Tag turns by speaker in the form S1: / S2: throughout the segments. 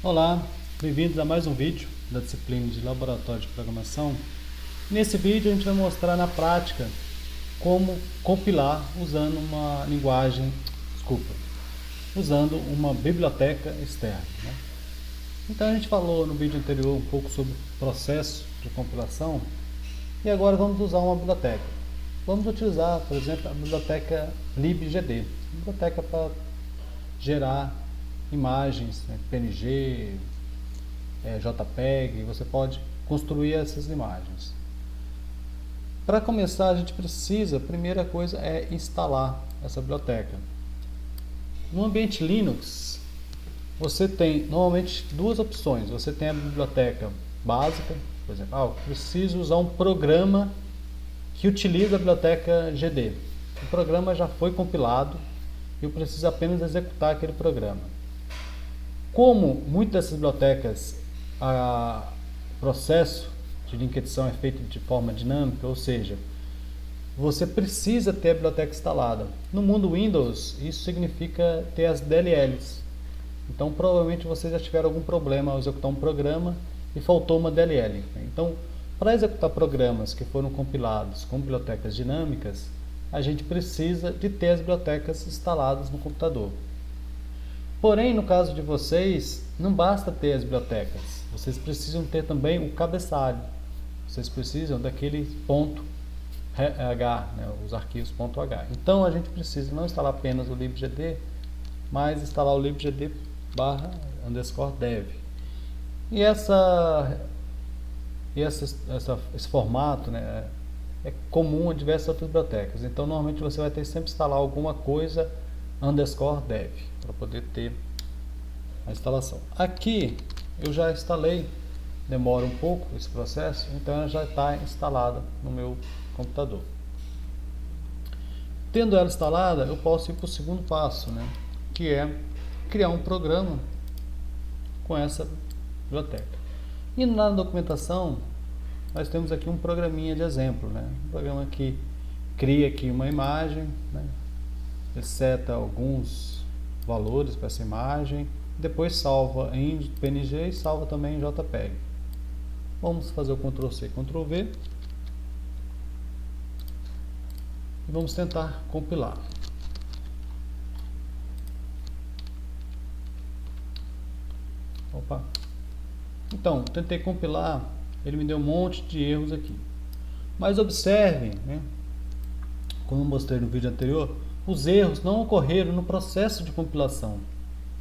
S1: Olá, bem-vindos a mais um vídeo da disciplina de Laboratório de Programação. Nesse vídeo a gente vai mostrar na prática como compilar usando uma usando uma biblioteca externa, né? Então a gente falou no vídeo anterior um pouco sobre o processo de compilação e agora vamos usar uma biblioteca. Vamos utilizar, por exemplo, a biblioteca libgd, biblioteca para gerar imagens, né, PNG, JPEG, você pode construir essas imagens. Para começar, a gente precisa, a primeira coisa é instalar essa biblioteca. No ambiente Linux, você tem normalmente duas opções. Você tem a biblioteca básica, por exemplo, eu preciso usar um programa que utiliza a biblioteca GD. O programa já foi compilado e eu preciso apenas executar aquele programa. Como muitas dessas bibliotecas, o processo de link edição é feito de forma dinâmica, ou seja, você precisa ter a biblioteca instalada. No mundo Windows, isso significa ter as DLLs. Então, provavelmente vocês já tiveram algum problema ao executar um programa e faltou uma DLL. Então, para executar programas que foram compilados com bibliotecas dinâmicas, a gente precisa de ter as bibliotecas instaladas no computador. Porém, no caso de vocês, não basta ter as bibliotecas. Vocês precisam ter também o cabeçalho. Vocês precisam daquele ponto .h, né, os arquivos .h. Então, a gente precisa não instalar apenas o libgd, mas instalar o libgd /dev. E esse formato, né, é comum a diversas outras bibliotecas. Então, normalmente você vai ter sempre que instalar alguma coisa _dev para poder ter a instalação. Aqui eu já instalei, demora um pouco esse processo, então ela já está instalada no meu computador. Tendo ela instalada, eu posso ir para o segundo passo, né, que é criar um programa com essa biblioteca. E na documentação, nós temos aqui um programinha de exemplo, né, um programa que cria aqui uma imagem, né, ele seta alguns valores para essa imagem, depois salva em PNG e salva também em JPEG. Vamos fazer o Ctrl+C, Ctrl+V e vamos tentar compilar. Opa! Então, tentei compilar, ele me deu um monte de erros aqui. Mas observe, né, como eu mostrei no vídeo anterior, os erros não ocorreram no processo de compilação.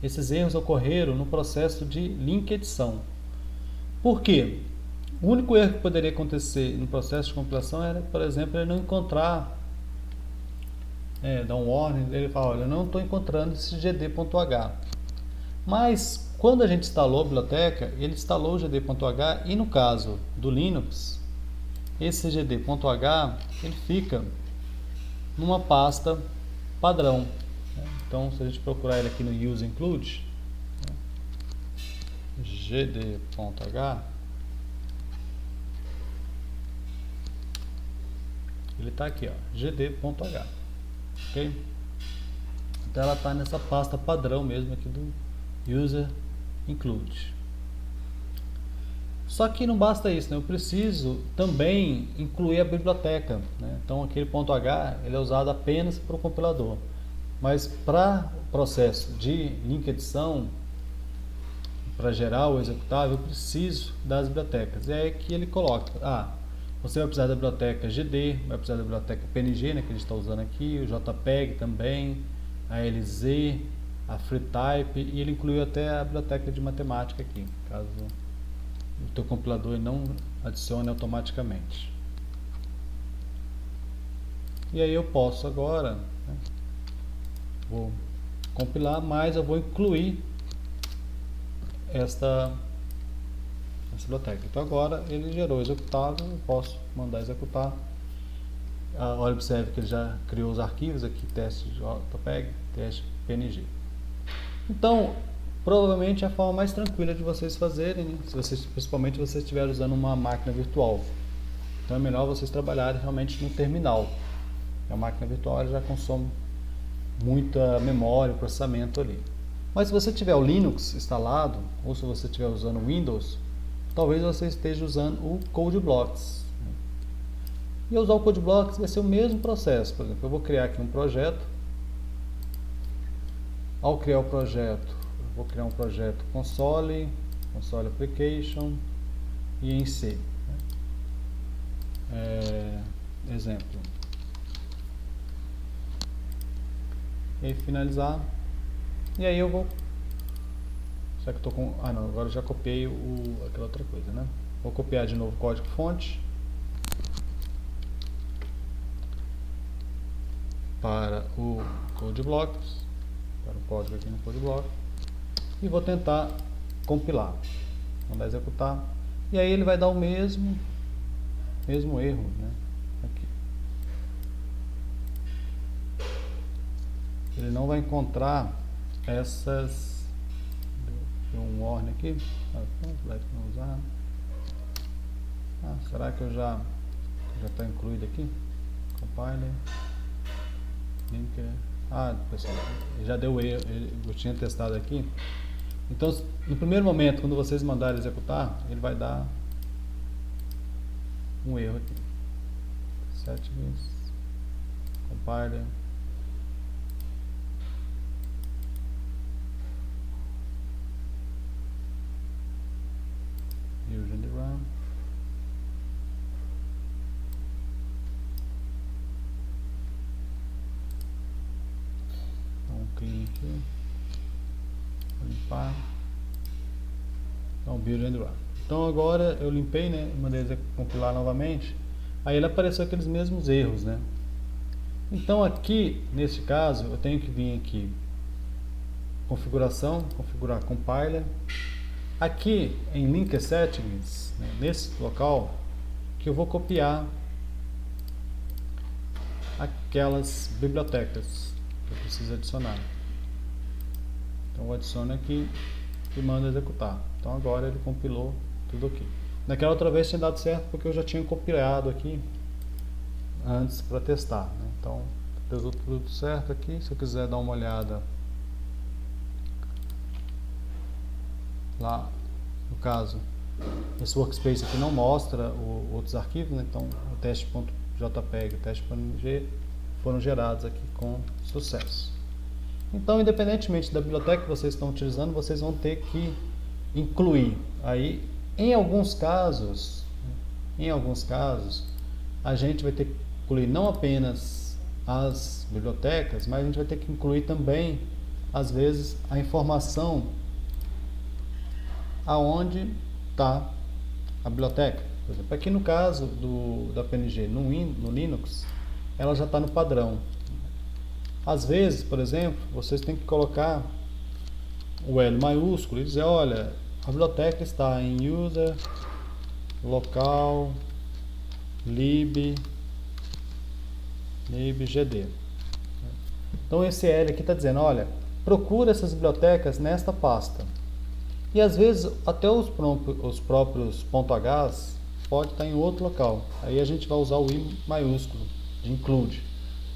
S1: Esses erros ocorreram no processo de link edição. Por quê? O único erro que poderia acontecer no processo de compilação era, por exemplo, ele não encontrar, dar um warning, ele fala, olha, eu não estou encontrando esse gd.h. Mas, quando a gente instalou a biblioteca, ele instalou o gd.h e no caso do Linux, esse gd.h ele fica numa pasta padrão. Então, se a gente procurar ele aqui no use include, gd.h, ele está aqui, ó, gd.h, ok? Então ela está nessa pasta padrão mesmo aqui do user include. Só que não basta isso, né? Eu preciso também incluir a biblioteca, né? Então aquele .h ele é usado apenas para o compilador. Mas para o processo de link edição, para gerar o executável, eu preciso das bibliotecas. E é aí que ele coloca, você vai precisar da biblioteca GD, vai precisar da biblioteca PNG, né, que a gente está usando aqui, o JPEG também, a LZ, a FreeType, e ele incluiu até a biblioteca de matemática aqui, caso o teu compilador não adicione automaticamente. E aí eu posso agora, né, vou compilar, mas eu vou incluir essa biblioteca. Então agora ele gerou o executável, eu posso mandar executar. Olha, observe que ele já criou os arquivos aqui, teste JPEG, teste PNG. Então, provavelmente é a forma mais tranquila de vocês fazerem, né? Principalmente se vocês estiverem usando uma máquina virtual. Então é melhor vocês trabalharem realmente no terminal. A máquina virtual já consome muita memória, processamento ali. Mas se você tiver o Linux instalado, ou se você estiver usando o Windows, talvez você esteja usando o CodeBlocks. E usar o CodeBlocks vai ser o mesmo processo. Por exemplo, eu vou criar aqui um projeto. Ao criar o projeto, eu vou criar um projeto console application e em C. Exemplo. E aí finalizar. E aí eu vou. Será que eu tô com. Ah não, agora eu já copiei aquela outra coisa, né? Vou copiar de novo o código fonte para o CodeBlocks, para o código aqui no CodeBlock, e vou tentar compilar. Mandar executar. E aí ele vai dar o mesmo erro, né? Aqui. Ele não vai encontrar essas. Deu um warning aqui. Não usar. Será que eu já está incluído aqui? Compiler. Linker. Pessoal, já deu erro. Eu tinha testado aqui. Então, no primeiro momento, quando vocês mandarem executar, ele vai dar um erro aqui. Settings, compiler. Using the RAM. Então, clean aqui. Vou limpar. Então, build and run. Então agora eu limpei, né? Mandei compilar novamente. Aí ele apareceu aqueles mesmos erros, né? Então aqui, nesse caso, eu tenho que vir aqui, configuração, configurar compiler. Aqui em Linker Settings, né, nesse local, que eu vou copiar aquelas bibliotecas que eu preciso adicionar. Então eu adiciono aqui e mando executar. Então agora ele compilou tudo aqui. Naquela outra vez tinha dado certo porque eu já tinha compilado aqui antes para testar, né? Então deu tudo certo aqui. Se eu quiser dar uma olhada lá, no caso, esse workspace aqui não mostra outros arquivos, né? Então o teste.jpg e o teste.png foram gerados aqui com sucesso. Então, independentemente da biblioteca que vocês estão utilizando, vocês vão ter que incluir. Aí, em alguns casos, a gente vai ter que incluir não apenas as bibliotecas, mas a gente vai ter que incluir também, às vezes, a informação aonde está a biblioteca. Por exemplo, aqui no caso da PNG no Linux, ela já está no padrão. Às vezes, por exemplo, vocês têm que colocar o L maiúsculo e dizer, olha, a biblioteca está em user, local, lib, libgd. Então esse L aqui está dizendo, olha, procura essas bibliotecas nesta pasta. E às vezes até os próprios .h pode estar em outro local. Aí a gente vai usar o I maiúsculo de include.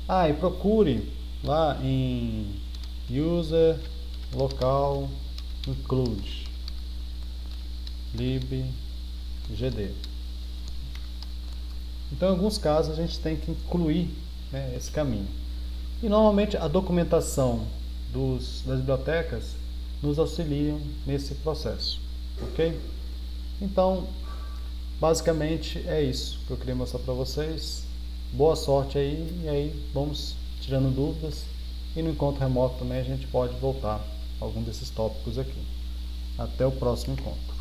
S1: E procure lá em user, local, include, libgd. Então, em alguns casos, a gente tem que incluir, né, esse caminho. E normalmente a documentação das bibliotecas nos auxiliam nesse processo, ok? Então, basicamente é isso que eu queria mostrar para vocês. Boa sorte aí, e aí vamos tirando dúvidas, e no encontro remoto também a gente pode voltar a algum desses tópicos aqui. Até o próximo encontro.